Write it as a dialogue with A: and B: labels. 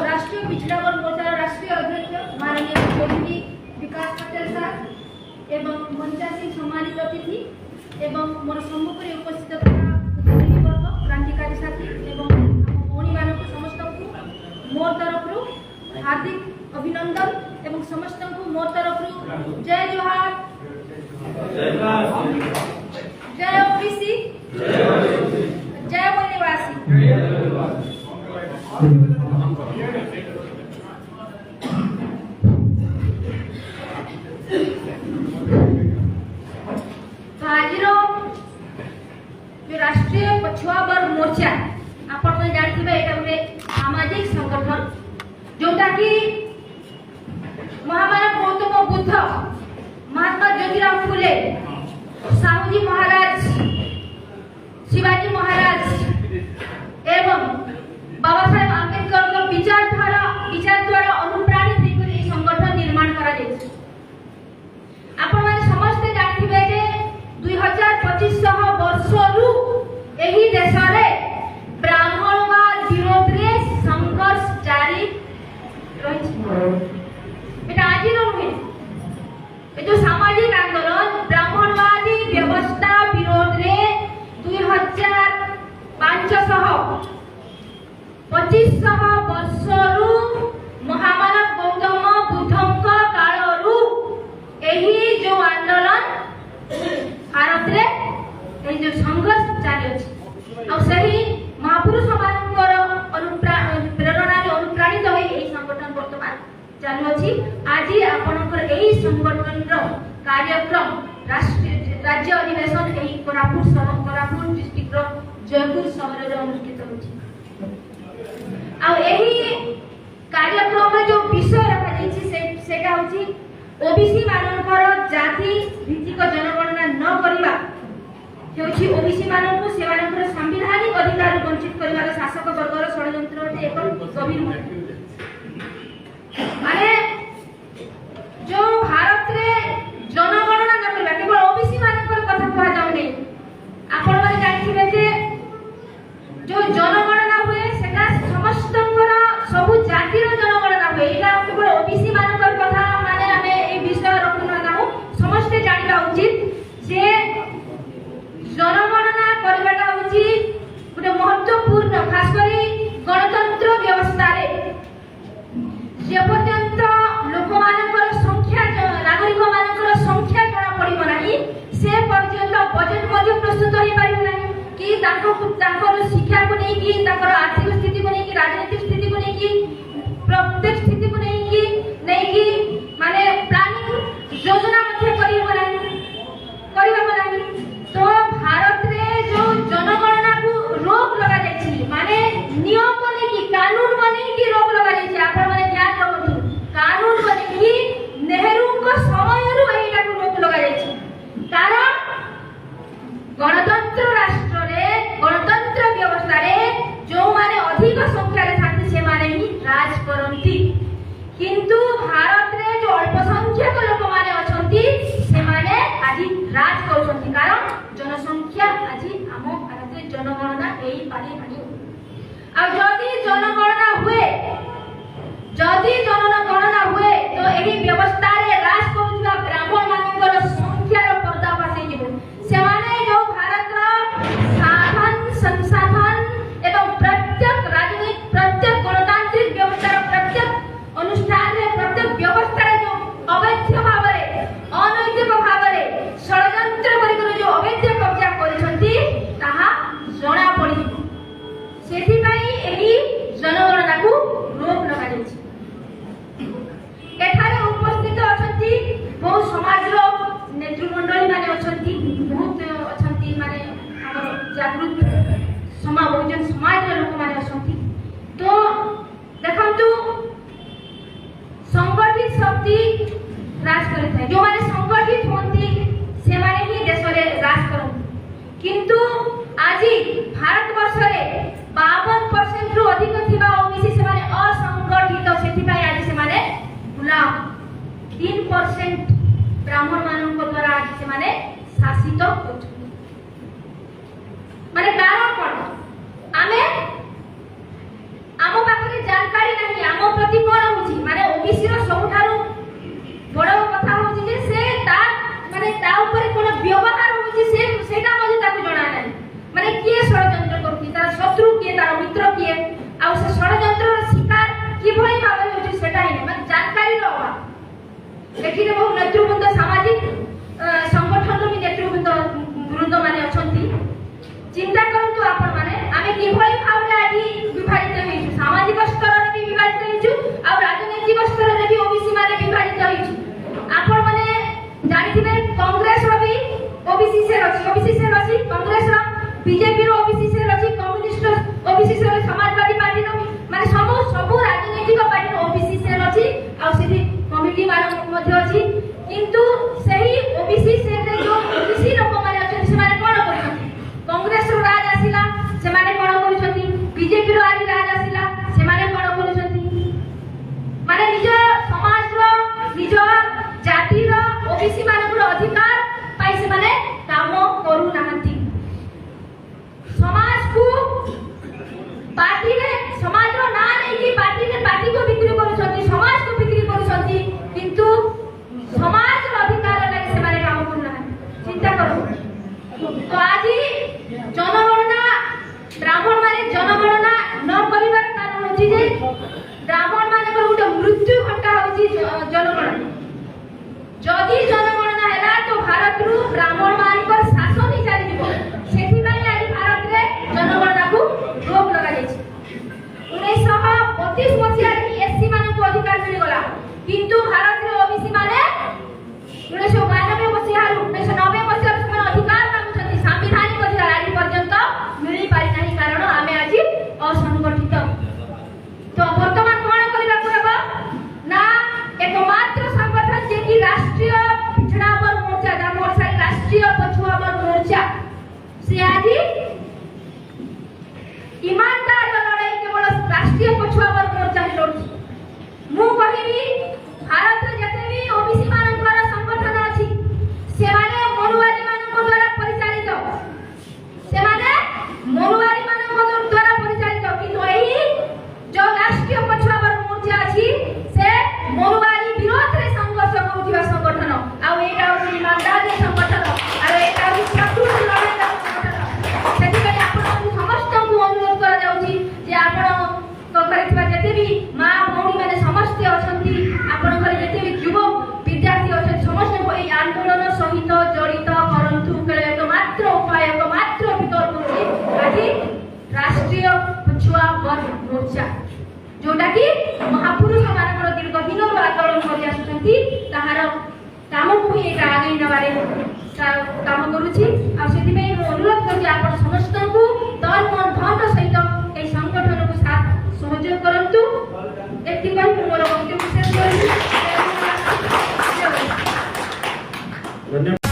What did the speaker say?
A: राष्ट्रीय पिछड़ा वर्ग मोर्चा राष्ट्रीय अध्यक्ष माननीय चौधरी विकास पटेल सर एवं मंचा सिंह सम्मानित अतिथि एवं मोर सम्मुखରେ उपस्थित वर्ग क्रांतिकारी साथी एवं भौणी मानक समस्त को मोर तरफ हार्दिक अभिनंदन एवं समस्त को मोर तरफ जय जोहार जय ओबीसी जय वनवासी। जो राष्ट्रीय पछुआ वर्ग मोर्चा आपण जानते एटा गोटे सामाजिक संगठन जोटा कि महामानव गौतम बुद्ध महात्मा ज्योतिराव फुले साहूजी महाराज शिवाजी महाराज एवं बाबा साहेब आंबेडकर को विचार द्वारा अनुप्राणित होकर संगठन निर्माण करा जायछि। आपण माने समस्त जानथिबे जे 2500 वर्षरू एही देशरे ब्राह्मणवाद विरोध रे संघर्ष जारी रहिछि। एटा आज नुहे ए जो सामाजिक आंदोलन ब्राह्मणवादी व्यवस्था विरोध रे 2500 वर्षरू महामानव गौतम बुद्धଙ୍କ कालरू एही जो आंदोलन भारत रे ए जो संघर्ष जारी अछि आ सही महापुरुष मानकर प्रेरणा रे अनुप्राणित होई एही संगठन वर्तमान चालू अछि। आज आपनकर एही संगठन रो कार्यक्रम राज्य अधिवेशन एही कोरापुट डिस्ट्रिक्ट रो जयपुर शहर रे अनुष्ठित होछि। आ एही कार्यक्रम रे जो विषय रखा जायछि सेटा होछि ओबीसी मानकर जाति भित्तिक जनगणना न करिबा हेउछि ओबीसी मानकु सेवानकर संवैधानिक अधिकार वंचित करिवार शासक वर्गर षडयंत्र अटे एक गंभीर माने जो भारत रे जनगणना न करिबा केवल ओबीसी मानकर कथा कहा जाउ नै। आपण माने जानथिबे जे जो जनगणना हुए सेटा समस्तଙ୍କର सब जातिर जनगणना हुए एटा केवल ओबीसी मानकर कथा माने हमें ए विषय रखना नाउ समस्त जानिबा उचित जे जनगणना करबाटा होची गुटे महत्वपूर्ण खास करी गणतंत्र व्यवस्था रे जे पर्यंत लोक मानकर संख्या नागरिक मानकर संख्या जणा पड़िबो नाही से पर्यंत बजेट मध्ये प्रस्तुत होई पारिबो नाही कि तांकर शिक्षा को नहीं कि तांकर आर्थिक स्थिति को नहीं कि राजनीतिक स्थिति को नहीं कि प्रत्येक स्थिति को नहीं कि माने प्लानिंग योजना मध्ये करिबो नाही तो भारत रे जो जनगणना को रोक लगा जायछि माने नियम बने कि कानून बने कि रोक लगा जायछि। आपण माने ध्यान रखु कानून बने कि नेहरू को समय रु एटा को रोक लगा जायछि कारण गणतंत्र राष्ट्र रे गणतंत्र व्यवस्था रे जो माने अधिक संख्या रे थाकि से माने ही राज करंती किंतु भारत रे जो अल्पसंख्यक लोक माने अछंती से माने आज राज करछंती कारण जनसंख्या आज हम भारत रे जनगणना एई पारी पानी आ जदी जनगणना हुए तो एही व्यवस्था रे राज करूवा ब्राह्मण मानकर संख्या रो पर्दाफाश हेजिबो से माने जो भारत रो साधन संसाधन एवं प्रत्येक राजनीतिक प्रत्येक गणतांत्रिक व्यवस्था रो प्रत्येक अनुष्ठान रे प्रत्येक व्यवस्था रे जो अवैध भाव रे अनैतिक भाव रे षडयंत्र करी जो अवैध कब्जा करछंती ताहा जणा पड़ी सेठी पई एही जनगणना को रोक लगा जायछि। एठारे उपस्थित अछंती बहु समाज रो नेतृमंडली माने अछंती बहुत अछंती माने हमर जागृत बहुजन समाज रे लोक माने अछंती तो देखंतु संगठित शक्ति राज करे थाए जो माने संगठित होंती से माने ही देश रे राज करन किंतु आज भारत वर्ष रे 52% रु अधिक थिबा ओबीसी से माने असंगठित सेति पय आज से माने गुलाम 3% ब्राह्मण मानक द्वारा आज से माने शासित होछ माने कारण कोन आमे কিভাবে ভাবে হচ্ছে সেটাই না, মানে জানকারির অভাব। এখানে বহু নেতৃবৃন্দ সামাজিক সংগঠন নেতৃবৃন্দ মানে অଛନ୍ତି। চিন্তা করন্তু আপন মানে আমি কিভাবে ভাবে আଜି বিভাজিত হইছু, সামাজিক স্তରରେ ବି বিভাজিত হইছু আর রাজনৈতিক স্তରରେ ବି ওবিসি মানে বিভাজিত হইছু। আপন মানে জানিथिবে কংগ্রেস র भी ওবিসি সে রছি, কংগ্রেস র বিজেপি র ওবিসি সে রছি, কমিউনিস্ট ওবিসি সে সমাজবাদী পার্টি র মানে ସବୁ রাজনৈতিক পার্টি ওবিসি সে রছি আর সেটি কমিটি মান মধ্যে ଅଛି। কিন্তু সেই ওবিসি সে যে ওবিসি লোক মানে অଛନ୍ତି ସେମାନେ কোন କରିଛନ୍ତି, কংগ্রেস র রাজ আসিলা ସେମାନେ কোন କରିଛନ୍ତି, বিজেপি র আଜି রাজ আসিলা ସେମାନେ কোন କରିଛନ୍ତି, মানে নিজ সমাজର নিজ জাতির ওবিসি মানଙ୍କର ଅଧିକାର পাই ସେମାନେ কাম কरू নাহাନ୍ତି। সমাজକୁ পার্টিরে সমাজର না নেইকি পার্টিକୁ বিক্রি କରୁଛନ୍ତି, সমাজକୁ বিক্রি କରୁଛନ୍ତି, কিন্তু সমাজର ଅଧିକାର ଲାଗି ସେମାନେ কাম কରୁ নাহাନ୍ତି। চিন্তা করো তো আজি জনগণনা ব্রাহ্মণ মানে জনগণনা ন করিবার কারণ হচ্ছে যে ব্রাহ্মণ মানଙ୍କର ଗୋଟେ মৃত্যু ঘটা হଉଛି জনগণনা। যদি জনগণনা ହେଲା তো ଭାରତରୁ ବ୍ରାହ୍ମଣ ମାନଙ୍କର ଶାସନ ଚାଲିଯିବ। ସେଥିପାଇଁ ଆଜି ଭାରତରେ ଜନଗଣନାକୁ ରୋକ ଲଗାଯାଇଛି। 1932 ମସିହାରେ ଏସସି ମାନଙ୍କୁ ଅଧିକାର ମିଳିଗଲା, କିନ୍ତୁ ଭାରତରେ ଓବିସି ମାନେ 1992 ମସିହାରୁ 1990 ମସିହାରୁ ସେମାନେ ଅଧିକାର ମାଗୁଛନ୍ତି। ସାମ୍ବିଧାନିକ ଅଧିକାର ଆଜି ପର୍ଯ୍ୟନ୍ତ ମିଳିପାରି ନାହିଁ, କାରଣ ଆମେ ଆଜି ଅସଂଗଠିତ। তো বর্তমান কোন করিବାକୁ ହେବ না একমাত্র সংগঠন যে কি রাষ্ট্রীয় পিছড়া বর্গ মোর্চা, যা মোর্চার রাষ্ট্রীয় পছুয়া বর্গ মোর্চা, সে আজি ইমানদার লড়াই কেবল রাষ্ট্রীয় পছুয়া বর্গ মোর্চা লড়ুଛି। ମୁଁ କହିବି ଭାରତରେ ଯେତେ ବି ଓବିସି ମାନଙ୍କର ସଂଗଠନ ଅଛି ସେମାନେ ମରୁଆରୀ ମାନଙ୍କ ଦ୍ୱାରା ପରିଚାଳିତ, ସେମାନେ ମରୁଆରୀ ମାନଙ୍କ ଦ୍ୱାରା ପରିଚାଳିତ। କିନ୍ତୁ ଏହି जो राष्ट्रीय पछुआ वर्ग मोर्चा अछि से मरुआरी विरोध रे संघर्ष करूथिबा संगठन आ एटा होछि ईमानदार संगठन आ एटा होछि शत्रुर लड़ाई संगठन। सेति करी आपण समस्त को अनुरोध करा जाउछि जे आपण करथिबा जते भी मां भौणी माने समस्त अछंती, आपण घरे जते भी युवक विद्यार्थी अछंती समस्त को এই आंदोलन सहित जड़ित करंतु केले मात्र उपाय मात्र विकल्प होछि আজি राष्ट्रीय पछुआ वर्ग मोर्चा, जोटा कि महापुरुष मानकर दीर्घ दिन आंदोलन कर आसुचंती ताहार काम को ही एटा आगे नबारे काम करूची। आ सेति में अनुरोध करछि आपण समस्त को तन मन धन सहित ए संगठन को साथ सहयोग करंतु। एति कहि मोर वक्तव्य शेष करी। धन्यवाद।